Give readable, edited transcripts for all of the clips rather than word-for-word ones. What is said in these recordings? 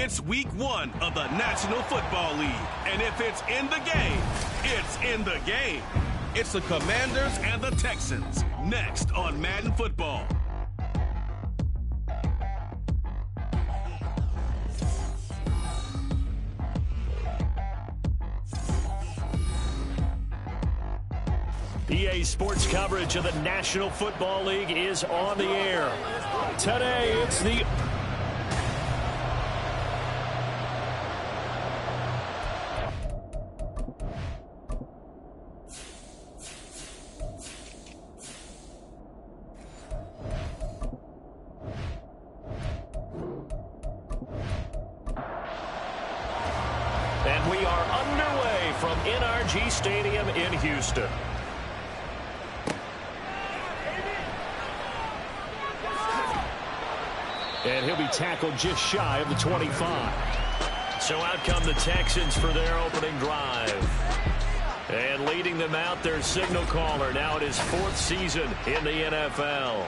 It's week 1 of the National Football League. And if it's in the game, it's in the game. It's the Commanders and the Texans. Next on Madden Football. EA Sports coverage of the National Football League is on the air. Today, it's the... And we are underway from NRG Stadium in Houston. And he'll be tackled just shy of the 25. So out come the Texans for their opening drive. And leading them out, their signal caller, now in his 4th season in the NFL.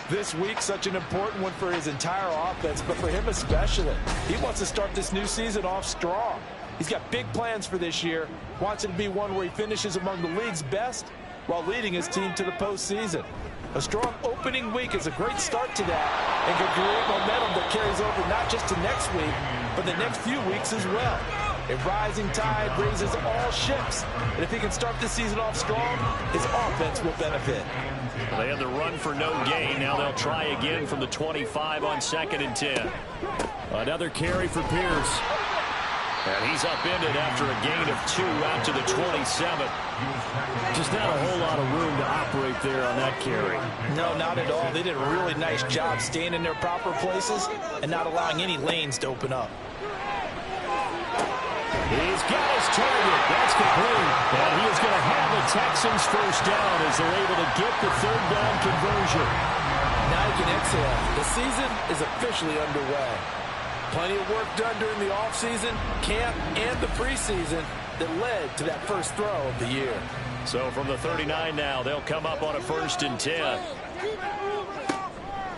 This week, such an important one for his entire offense, but for him especially. He wants to start this new season off strong. He's got big plans for this year, wants it to be one where he finishes among the league's best while leading his team to the postseason. A strong opening week is a great start to that and can create momentum that carries over not just to next week, but the next few weeks as well. A rising tide raises all ships, and if he can start this season off strong, his offense will benefit. They had the run for no gain. Now they'll try again from the 25 on 2nd and 10. Another carry for Pierce. And he's upended after a gain of 2 out to the 27. Just not a whole lot of room to operate there on that carry. No, not at all. They did a really nice job staying in their proper places and not allowing any lanes to open up. He's got his target. That's complete. And he is going to have the Texans first down as they're able to get the 3rd down conversion. Now you can exhale. The season is officially underway. Plenty of work done during the offseason, camp, and the preseason that led to that first throw of the year. So from the 39 now, they'll come up on a 1st and 10.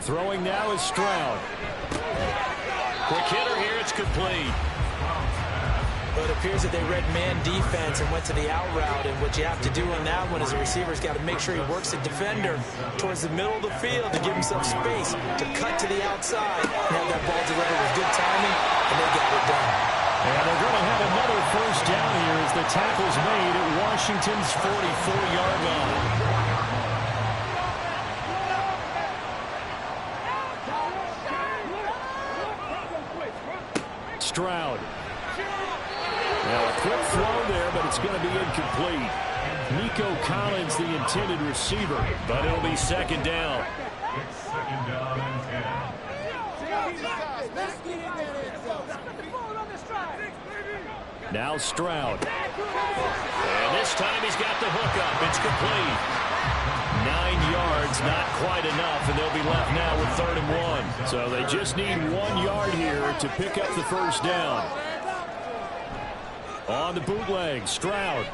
Throwing now is Stroud. Quick hitter here, it's complete. But it appears that they read man defense and went to the out route, and what you have to do on that one is the receiver's got to make sure he works the defender towards the middle of the field to give himself space to cut to the outside and have that ball delivered with good timing, and they got it done. And they're going to have another first down here as the tackle's made at Washington's 44-yard line. Stroud. Now a quick throw there, but it's going to be incomplete. Nico Collins, the intended receiver, but it'll be 2nd down. Now Stroud. And this time he's got the hook up. It's complete. 9 yards, not quite enough, and they'll be left now with 3rd and 1. So they just need 1 yard here to pick up the first down. On the bootleg, Stroud. He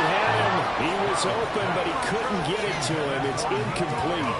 had him. He was open, but he couldn't get it to him. It's incomplete.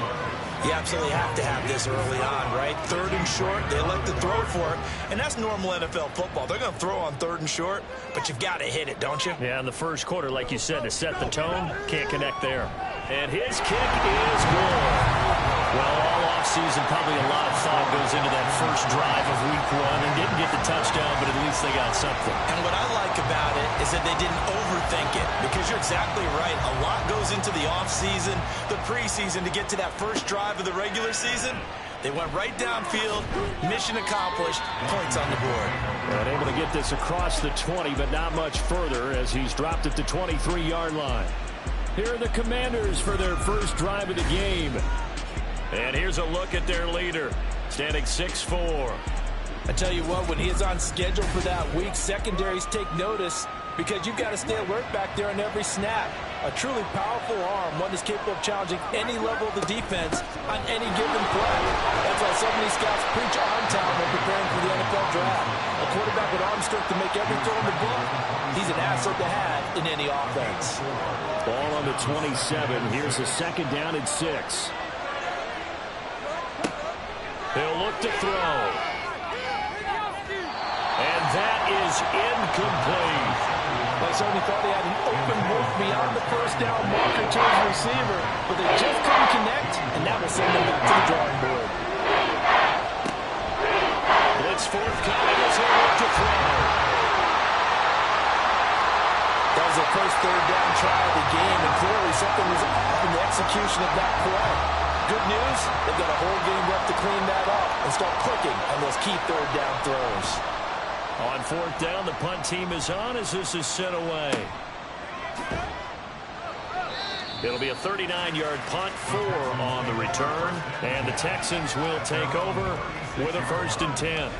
You absolutely have to have this early on, right? 3rd and short, they elect to throw for it, and that's normal NFL football. They're going to throw on 3rd and short, but you've got to hit it, don't you? Yeah, in the first quarter, like you said, to set the tone, can't connect there. And his kick is good. Well, all offseason, probably a lot of thought goes into that first drive of week 1 and didn't get the touchdown, but at least they got something. And what I like about it is that they didn't overthink it, because you're exactly right. A lot goes into the offseason, the preseason to get to that first drive of the regular season. They went right downfield, mission accomplished, points on the board. And able to get this across the 20, but not much further as he's dropped at the 23-yard line. Here are the Commanders for their first drive of the game. And here's a look at their leader, standing 6'4". I tell you what, when he is on schedule for that week, secondaries take notice because you've got to stay alert back there on every snap. A truly powerful arm, one that's capable of challenging any level of the defense on any given play. That's why so many scouts preach arm talent when preparing for the NFL draft. A quarterback with arm strength to make every throw in the book, he's an asset to have in any offense. Ball on the 27. Here's a 2nd down and 6. He'll look to throw. And that is incomplete. They certainly thought he had an open look beyond the first down marker to his receiver, but they just couldn't connect, and that will send them back to the drawing board. Blitz forthcoming as he'll look to throw. That was the first third down try of the game, and clearly something was off in the execution of that play. Good news, they've got a whole game left to clean that up and start clicking on those key third down throws. On fourth down, the punt team is on as this is sent away. It'll be a 39-yard punt, 4 on the return, and the Texans will take over with a 1st and 10.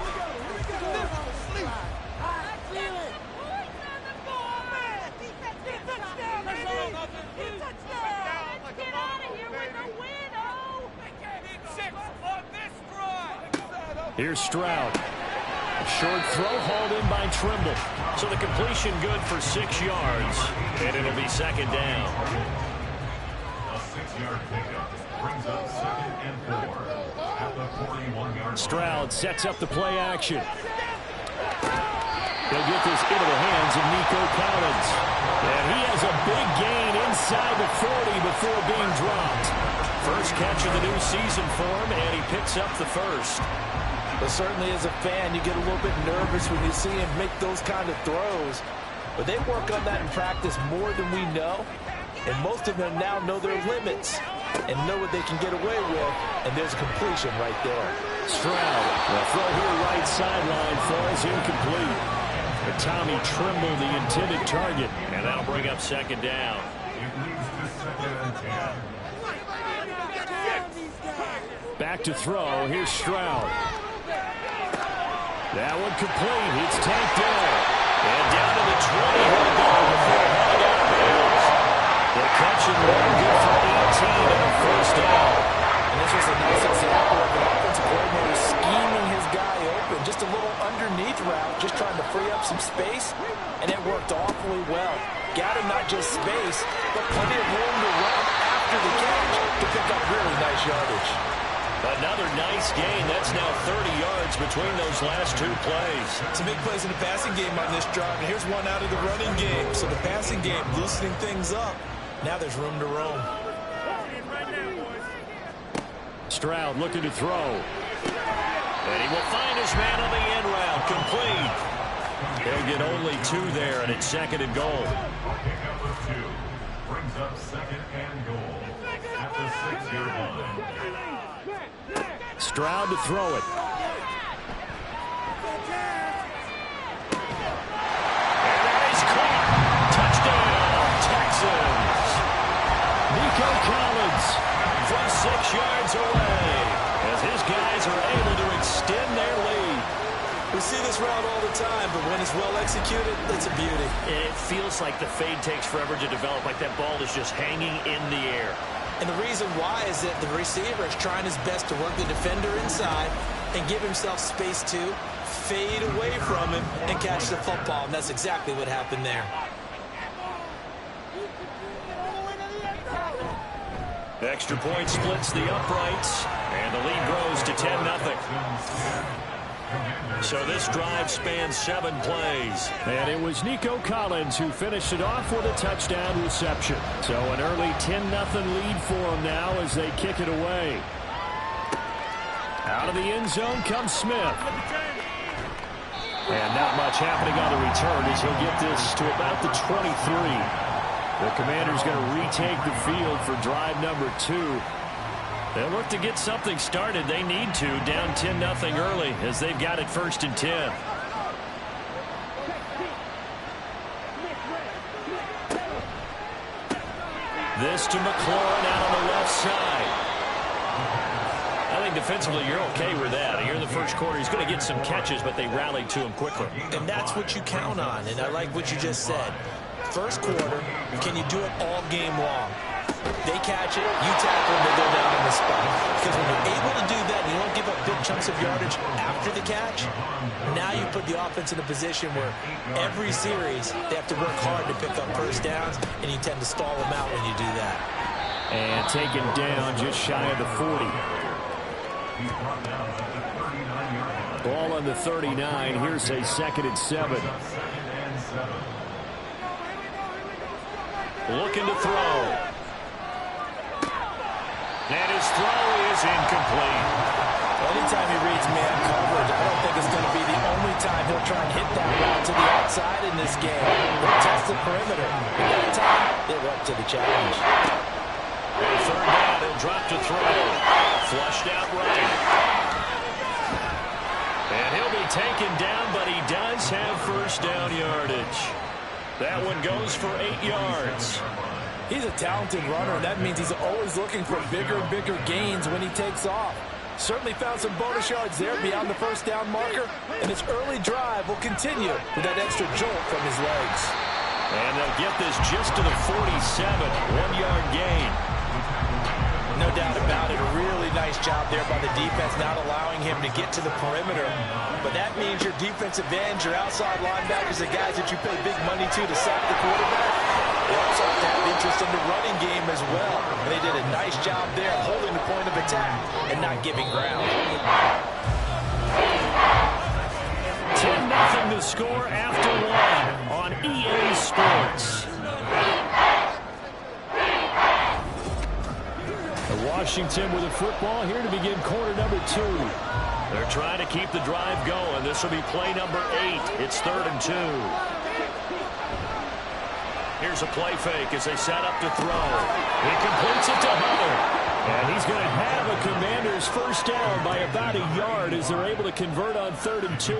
Here's Stroud. A short throw hauled in by Trimble. So the completion good for 6 yards. And it'll be 2nd down. A 6-yard pickup brings up 2nd and 4 at the 41-yard line. Stroud sets up the play action. He'll get this into the hands of Nico Collins. And he has a big gain inside the 40 before being dropped. First catch of the new season for him, and he picks up the first. But certainly as a fan, you get a little bit nervous when you see him make those kind of throws. But they work on that in practice more than we know. And most of them now know their limits and know what they can get away with. And there's a completion right there. Stroud, the throw here right sideline falls incomplete. But Tommy Trimble, the intended target. And that'll bring up 2nd down. It leads to 2nd and 10. Back to throw. Here's Stroud. That one complete. It's tanked down. And down to the 20 he'll go before heading out of bounds. The catch and run good for 18 and a 1st down. And this was a nice example of an offensive coordinator scheming his guy open. Just a little underneath route, just trying to free up some space. And it worked awfully well. Got him not just space, but plenty of room to run after the catch to pick up really nice yardage. Another nice gain. That's now 30 yards between those last 2 plays. Some big plays in the passing game on this drive, and here's one out of the running game. So the passing game loosening things up. Now there's room to roam. Stroud looking to throw. And he will find his man on the end route. Complete. He'll get only 2 there, and it's 2nd and goal. Pickup of 2 brings up 2nd and goal at the 6-yard line. Stroud to throw it. And that is caught. Touchdown, Texans. Nico Collins from 6 yards away as his guys are able to extend their lead. We see this route all the time, but when it's well executed, it's a beauty. It feels like the fade takes forever to develop, like that ball is just hanging in the air. And the reason why is that the receiver is trying his best to work the defender inside and give himself space to fade away from him and catch the football. And that's exactly what happened there. Extra point splits the uprights, and the lead grows to 10-0. So this drive spans 7 plays. And it was Nico Collins who finished it off with a touchdown reception. So an early 10-0 lead for him now as they kick it away. Out of the end zone comes Smith. And not much happening on the return as he'll get this to about the 23. The Commanders going to retake the field for drive number 2. They'll look to get something started. They need to, down 10-0 early as they've got it 1st and 10. This to McLaurin out on the left side. I think defensively you're okay with that. Here in the first quarter, he's going to get some catches, but they rallied to him quickly. And that's what you count on, and I like what you just said. First quarter, can you do it all game long? They catch it, you tackle them, they go down on the spot. Because when you're able to do that and you don't give up big chunks of yardage after the catch, now you put the offense in a position where every series they have to work hard to pick up first downs, and you tend to stall them out when you do that. And taken down just shy of the 40. He's brought down at the 39-yard line. Ball on the 39. Here's a 2nd and 7. Second and 7. Looking to throw. And his throw is incomplete. Anytime he reads man coverage, I don't think it's going to be the only time he'll try and hit that route to the outside in this game. He'll test the perimeter. But that time, they were up to the challenge. And 3rd down, he'll drop to throw. Flushed out right. And he'll be taken down, but he does have 1st down yardage. That one goes for 8 yards. He's a talented runner, and that means he's always looking for bigger and bigger gains when he takes off. Certainly found some bonus yards there beyond the 1st down marker, and his early drive will continue with that extra jolt from his legs. And they'll get this just to the 47, 1-yard gain. No doubt about it, a really nice job there by the defense, not allowing him to get to the perimeter. But that means your defensive ends, your outside linebackers, the guys that you pay big money to sack the quarterback, they also have to have interest in the running game as well. And they did a nice job there of holding the point of attack and not giving ground. 10-0 to score after 1 on EA Sports. Washington with the football here to begin quarter number 2. They're trying to keep the drive going. This will be play number 8. It's 3rd and 2. Here's a play fake as they set up to throw. He completes it to Hunter. And he's going to have a Commander's 1st down by about a yard as they're able to convert on 3rd and 2.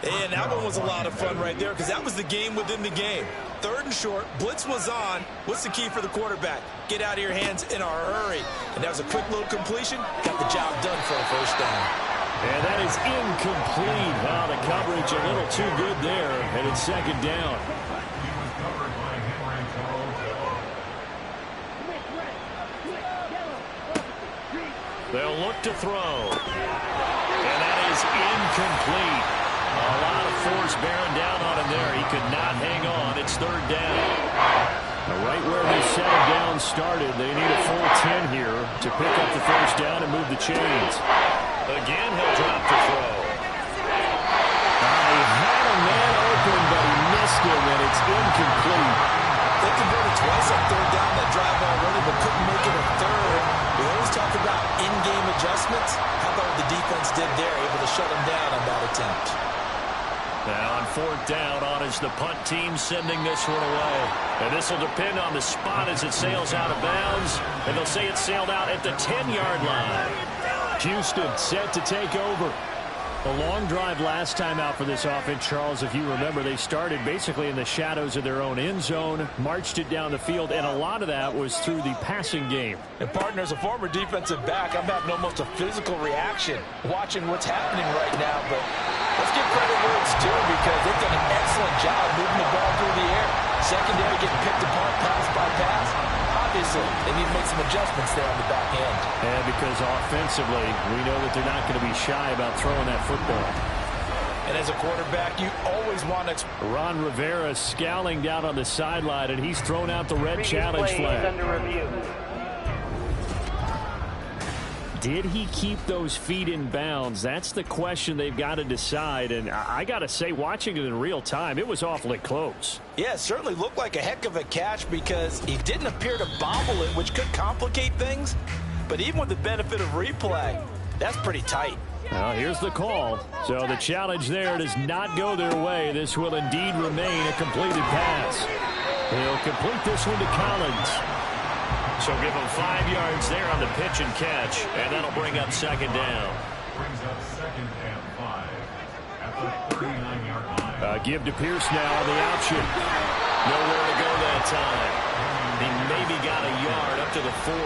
And that one was a lot of fun right there because that was the game within the game. 3rd and short, blitz was on. What's the key for the quarterback? Get out of your hands in a hurry. And that was a quick little completion. Got the job done for a 1st down. And that is incomplete. Wow, the coverage a little too good there. And it's 2nd down. He was covered by Henry Charles. They'll look to throw. And that is incomplete. A lot of force bearing down on him there. He could not hang on. It's 3rd down. Right where they settled down started, they need a full 10 here to pick up the 1st down and move the chains. Again, he'll drop to throw. He had a man open, but he missed him, and it's incomplete. They converted twice on 3rd down that drive already, but couldn't make it a 3rd. We always talk about in-game adjustments. How about what the defense did there, able to shut him down on that attempt. Now on 4th down, on is the punt team sending this one away. And this will depend on the spot as it sails out of bounds. And they'll say it sailed out at the 10-yard line. Houston set to take over. A long drive last time out for this offense, Charles. If you remember, they started basically in the shadows of their own end zone, marched it down the field, and a lot of that was through the passing game. And, partner, as a former defensive back, I'm having almost a physical reaction watching what's happening right now. But let's give credit where it's due because they've done an excellent job moving the ball through the air. Secondary getting picked apart pass by pass. Obviously, they need to make some adjustments there on the back end. And because offensively, we know that they're not going to be shy about throwing that football. And as a quarterback, you always want to... Ron Rivera scowling down on the sideline, and he's thrown out the red challenge flag. Under review. Did he keep those feet in bounds? That's the question they've got to decide. And I got to say, watching it in real time, it was awfully close. Yeah, it certainly looked like a heck of a catch because he didn't appear to bobble it, which could complicate things. But even with the benefit of replay, that's pretty tight. Well, here's the call. So the challenge there does not go their way. This will indeed remain a completed pass. He'll complete this one to Collins. So give him 5 yards there on the pitch and catch, and that'll bring up 2nd down. Brings up 2nd and 5 at the 39-yard line. Give to Pierce now on the option. Nowhere to go that time. He maybe got a yard up to the 40.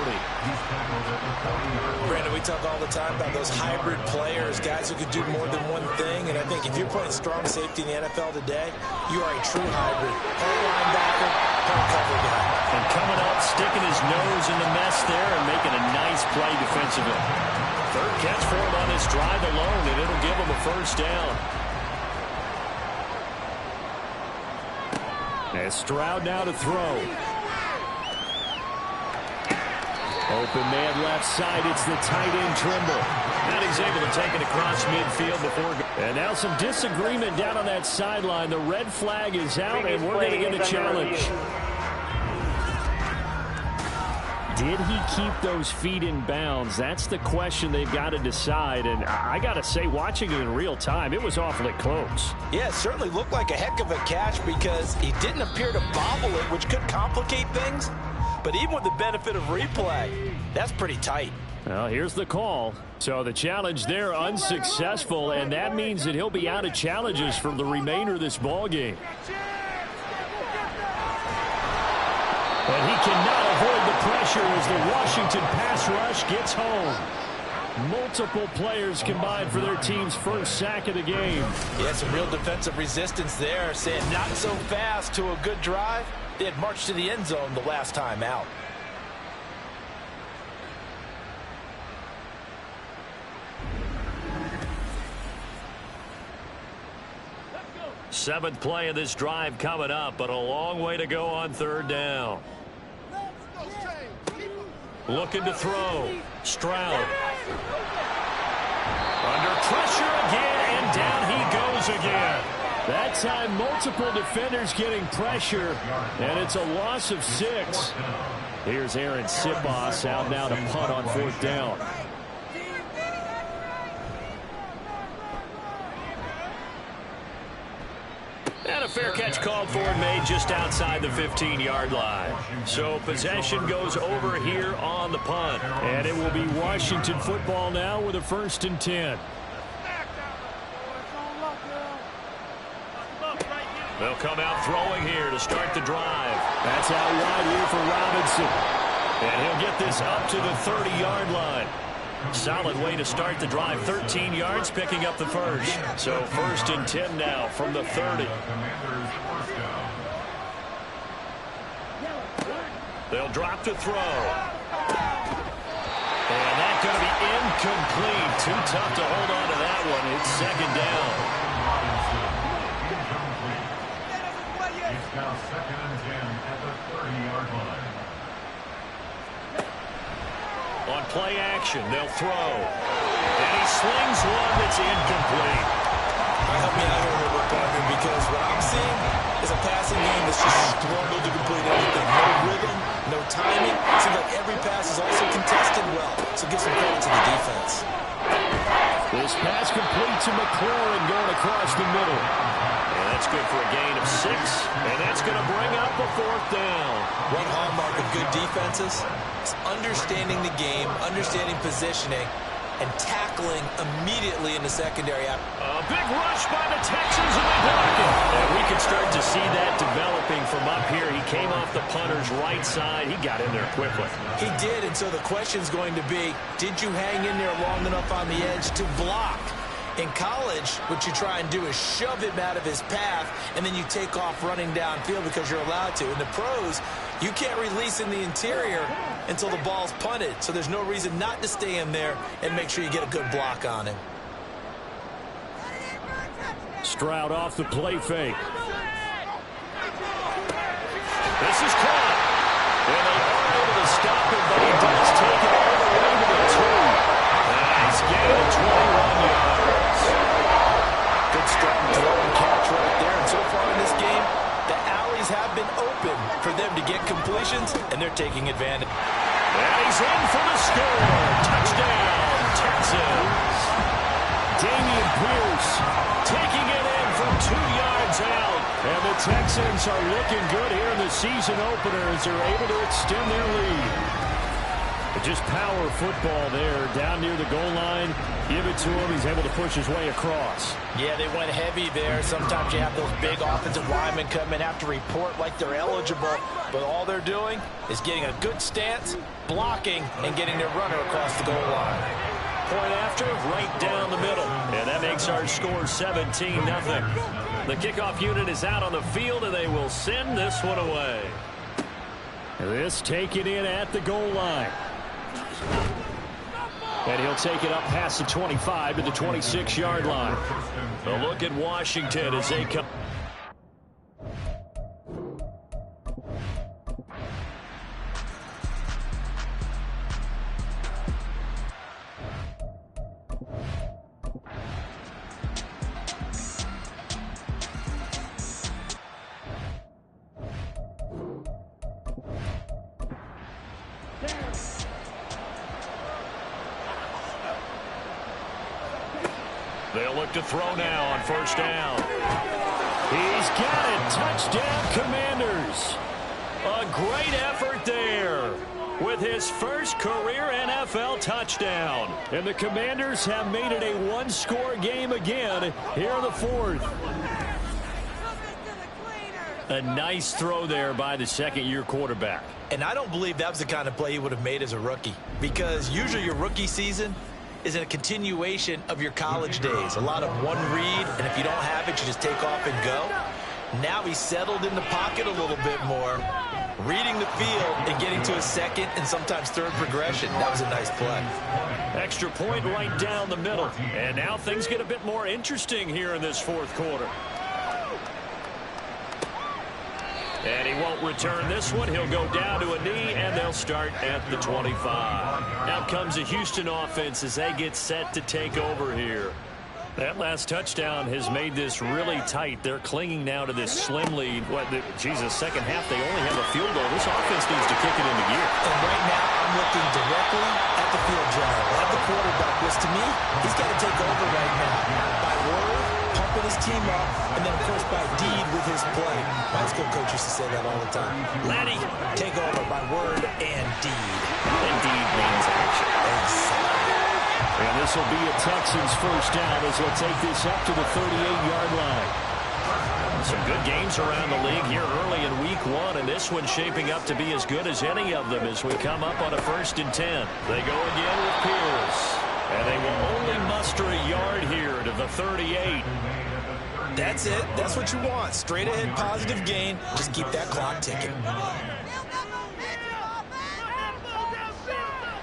Brandon, we talk all the time about those hybrid players, guys who could do more than one thing. And I think if you're playing strong safety in the NFL today, you are a true hybrid. Part linebacker, part cover guy. And coming up, sticking his nose in the mess there and making a nice play defensively. 3rd catch for him on this drive alone, and it'll give him a 1st down. As Stroud now to throw. Open man left side. It's the tight end Trimble. And he's able to take it across midfield before. And now some disagreement down on that sideline. The red flag is out, and we're going to get a challenge. Did he keep those feet in bounds? That's the question they've got to decide. And I got to say, watching it in real time, it was awfully close. Yeah, it certainly looked like a heck of a catch because he didn't appear to bobble it, which could complicate things. But even with the benefit of replay, that's pretty tight. Well, here's the call. So the challenge there unsuccessful, and that means that he'll be out of challenges for the remainder of this ball game. And he cannot avoid the pressure as the Washington pass rush gets home. Multiple players combined for their team's first sack of the game. Yeah, some real defensive resistance there, saying not so fast to a good drive. They had marched to the end zone the last time out. Seventh play of this drive coming up, but a long way to go on third down. Looking to throw. Stroud. Under pressure again, and down he goes again. That time, multiple defenders getting pressure, and it's a loss of 6. Here's Aaron Sipos out now to punt on fourth down. And a fair catch called for and made just outside the 15-yard line. So possession goes over here on the punt. And it will be Washington football now with a 1st and 10. They'll come out throwing here to start the drive. That's out wide here for Robinson. And he'll get this up to the 30-yard line. Solid way to start the drive. 13 yards, picking up the first. So 1st and 10 now from the 30. They'll drop to throw. And that's going to be incomplete. Too tough to hold on to that one. It's 2nd down. It's now 2nd and 10 at the 30-yard line. On play action, they'll throw. And he slings one that's incomplete. Help me out here, Herbert Parker, because what I'm seeing is a passing game that's just struggled to complete everything. No rhythm, no timing. Seems like every pass is also contested well. So give some credit to the defense. This pass complete to McLaurin going across the middle. And that's good for a gain of 6. And that's going to bring up a 4th down. One hallmark of good defenses is understanding the game, understanding positioning, and tackling immediately in the secondary. A big rush by the Texans, and they block it. And we can start to see that developing from up here. He came off the punter's right side. He got in there quickly. He did, and so the question's going to be, did you hang in there long enough on the edge to block? In college, what you try and do is shove him out of his path, and then you take off running downfield because you're allowed to. In the pros, you can't release in the interior until the ball's punted, so there's no reason not to stay in there and make sure you get a good block on him. Stroud off the play fake. This is caught. And they are able to stop him, but he does take it all the way to the 2. Nice gain of 21 yards. Good strong throw and catch right there. And so far in this game, the alleys have been open for them to get completions, and they're taking advantage. And he's in for the score. Touchdown, Texans. Dameon Pierce taking it in from 2 yards out. And the Texans are looking good here in the season opener as they're able to extend their lead. But just power football there down near the goal line. Give it to him. He's able to push his way across. Yeah, they went heavy there. Sometimes you have those big offensive linemen come in, have to report like they're eligible. But all they're doing is getting a good stance, blocking, and getting their runner across the goal line. Point after, right down the middle. And that makes our score 17-0. The kickoff unit is out on the field, and they will send this one away. This taken in at the goal line. And he'll take it up past the 25 to the 26-yard line. A look at Washington as they come. They'll look to throw now on first down. He's got it. Touchdown, Commanders. A great effort there with his first career NFL touchdown. And the Commanders have made it a one-score game again here in the fourth. A nice throw there by the second-year quarterback. And I don't believe that was the kind of play he would have made as a rookie, because usually your rookie season is a continuation of your college days. A lot of one read, and if you don't have it, you just take off and go. Now he's settled in the pocket a little bit more, reading the field and getting to a second and sometimes third progression. That was a nice play. Extra point right down the middle. And now things get a bit more interesting here in this fourth quarter. And he won't return this one. He'll go down to a knee, and they'll start at the 25. Out comes the Houston offense as they get set to take over here. That last touchdown has made this really tight. They're clinging now to this slim lead. Second half, they only have a field goal. This offense needs to kick it into gear. And right now, I'm looking directly at the field general, at the quarterback, which to me, he's got to take over right now. By word, pumping his team up, and then, of course, by deed with his play. My high school coach used to say that all the time. Laddie, take over by word and deed. And deed means action. Exactly. And this will be a Texans first down as they'll take this up to the 38-yard line. Some good games around the league here early in week one, and this one's shaping up to be as good as any of them as we come up on a 1st and 10. They go again with Pierce, and they will only muster a yard here to the 38. That's it. That's what you want. Straight ahead positive gain. Just keep that clock ticking.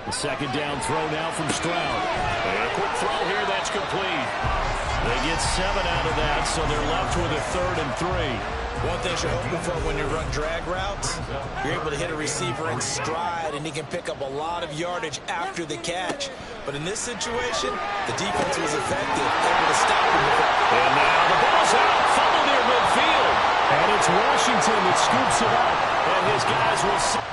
The second down throw now from Stroud. And a quick throw here, that's complete. They get 7 out of that, so they're left with a 3rd and 3. One thing you're hoping for when you run drag routes, you're able to hit a receiver in stride, and he can pick up a lot of yardage after the catch. But in this situation, the defense was effective, able to stop him. And now the ball's out, fumble near midfield. And it's Washington that scoops it up, and his guys will...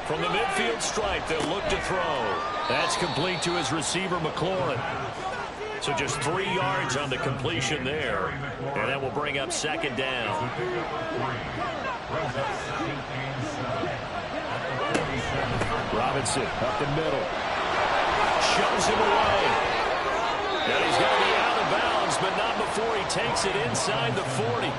From the midfield stripe, they'll look to throw. That's complete to his receiver, McLaurin. So just 3 yards on the completion there. And that will bring up 2nd down. Robinson up the middle. Shoves him away. And he's going to be out of bounds, but not before he takes it inside the 40.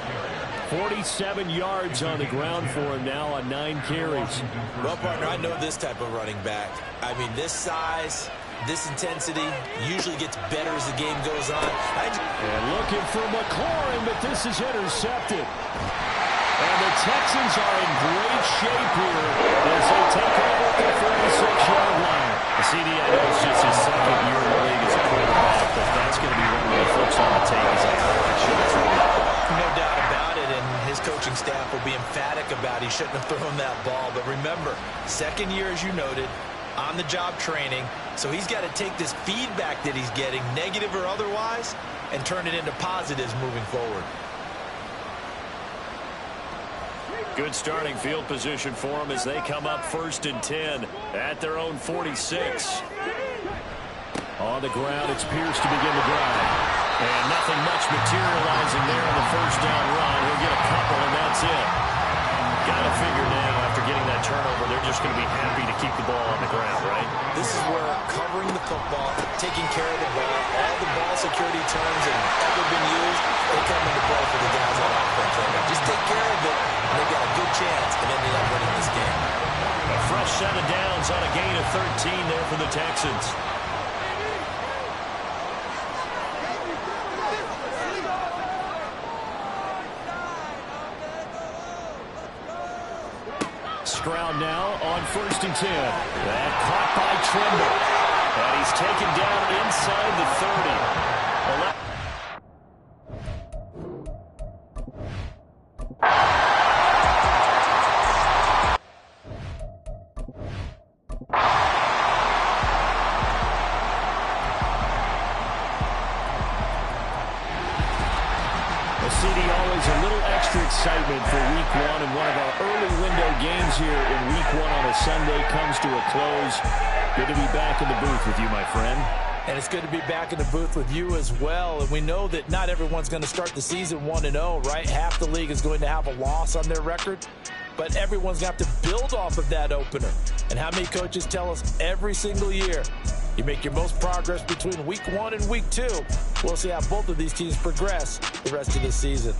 47 yards on the ground for him now on 9 carries. Well, partner, I know this type of running back. I mean, this size, this intensity usually gets better as the game goes on. And looking for McLaurin, but this is intercepted. And the Texans are in great shape here as they take over at the 46-yard line. CD, I know it's just his 2nd year in the league as a quarterback, but that's going to be one of the flips on the tape. He's like, I should have thrown that ball. No doubt about it, and his coaching staff will be emphatic about he shouldn't have thrown that ball. But remember, 2nd year, as you noted, on-the-job training, so he's got to take this feedback that he's getting, negative or otherwise, and turn it into positives moving forward. Good starting field position for them as they come up 1st and 10 at their own 46. On the ground, it's Pierce to begin the drive. And nothing much materializing there on the 1st down run. He'll get a couple, and that's it. Got to figure now, after getting that turnover, they're just going to be happy to keep the ball on the ground, right? This is where covering the football, taking care of the ball, all the ball security terms that have ever been used, they come into play for the guys on offense right now. Just take care of it, and they've got a good chance of ending up winning this game. A fresh set of downs on a gain of 13 there for the Texans. Stroud now on 1st and 10. That caught by Trimble. And he's taken down inside the 30. Always a little extra excitement for week one, and one of our early window games here in week one on a Sunday comes to a close. Good to be back in the booth with you, my friend. And it's good to be back in the booth with you as well. And we know that not everyone's going to start the season 1-0, right? Half the league is going to have a loss on their record. But everyone's going to have to build off of that opener. And how many coaches tell us every single year, you make your most progress between week 1 and week 2. We'll see how both of these teams progress the rest of this season.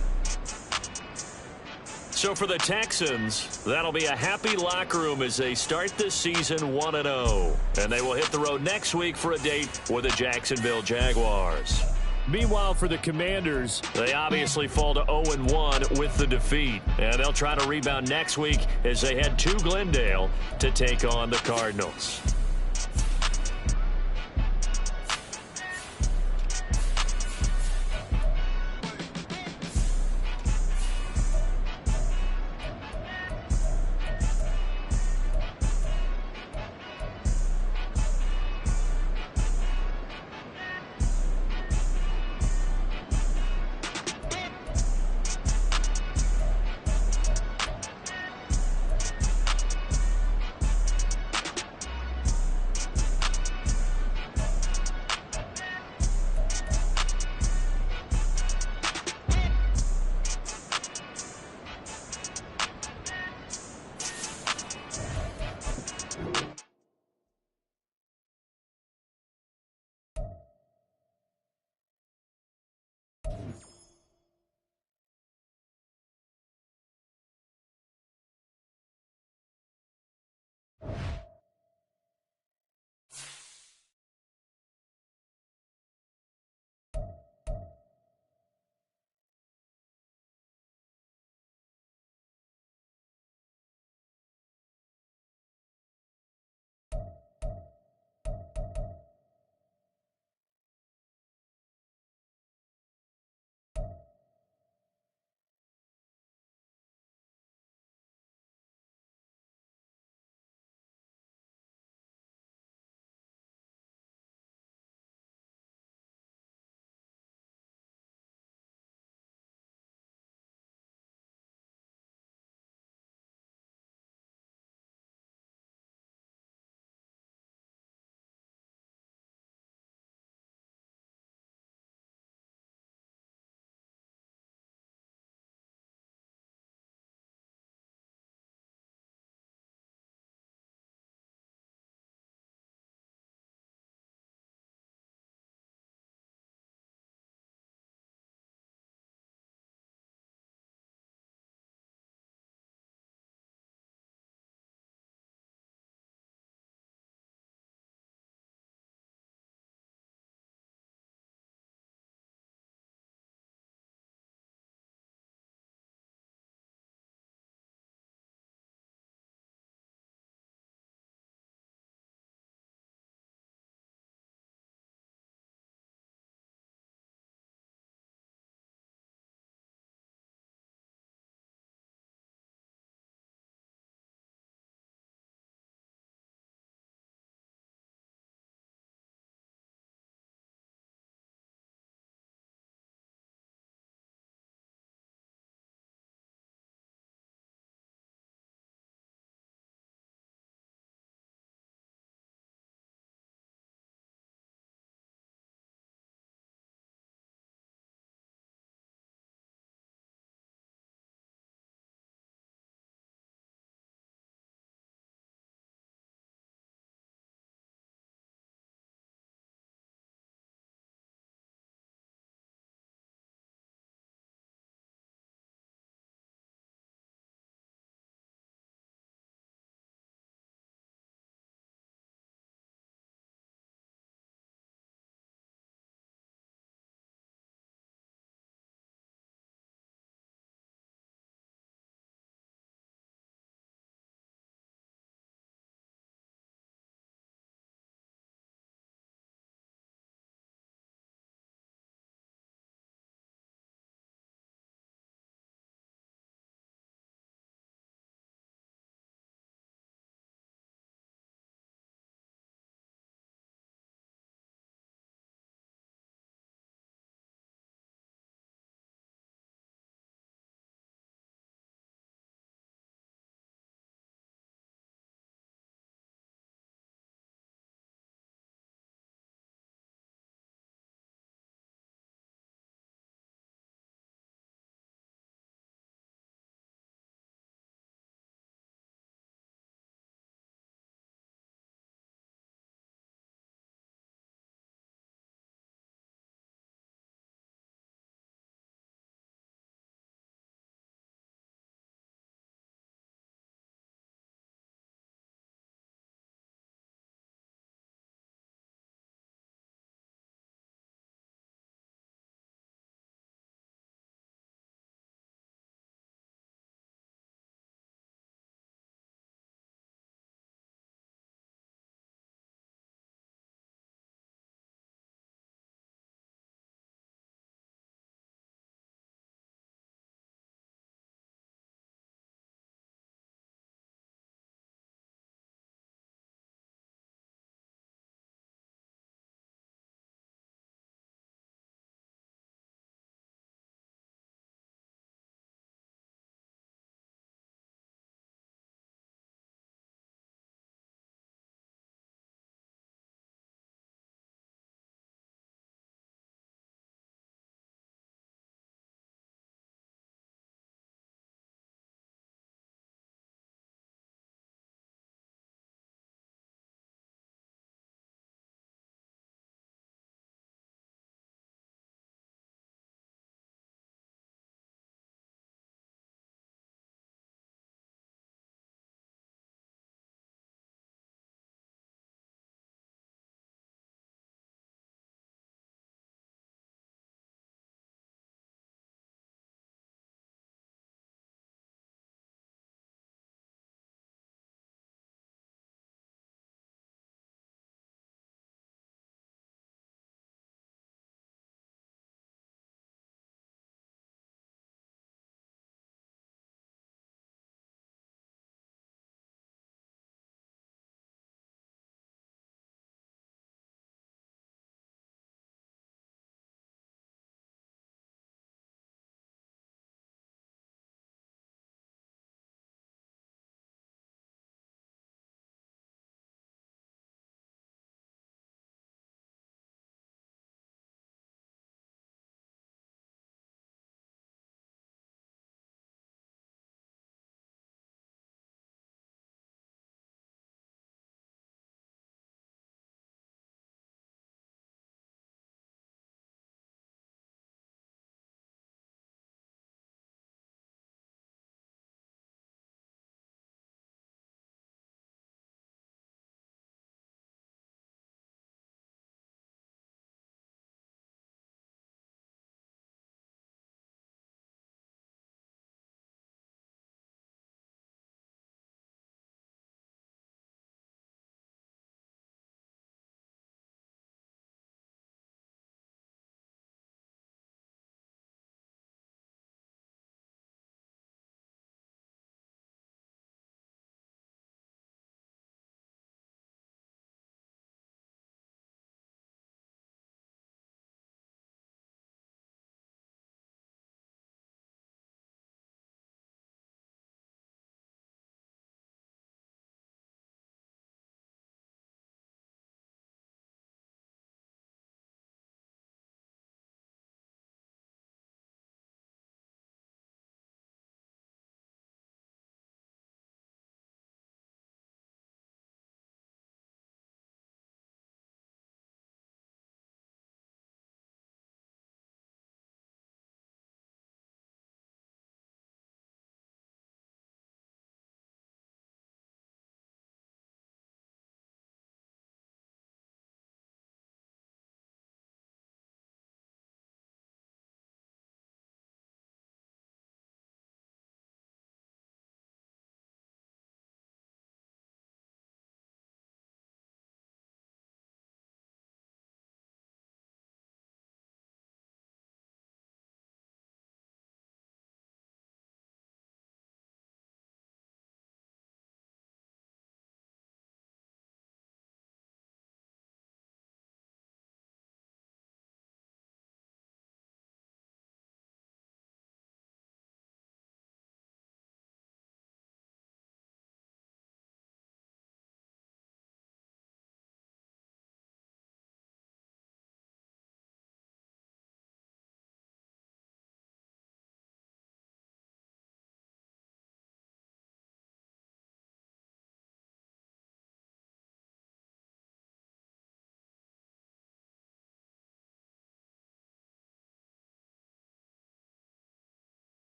So for the Texans, that'll be a happy locker room as they start this season 1-0. And they will hit the road next week for a date with the Jacksonville Jaguars. Meanwhile, for the Commanders, they obviously fall to 0-1 with the defeat. And they'll try to rebound next week as they head to Glendale to take on the Cardinals.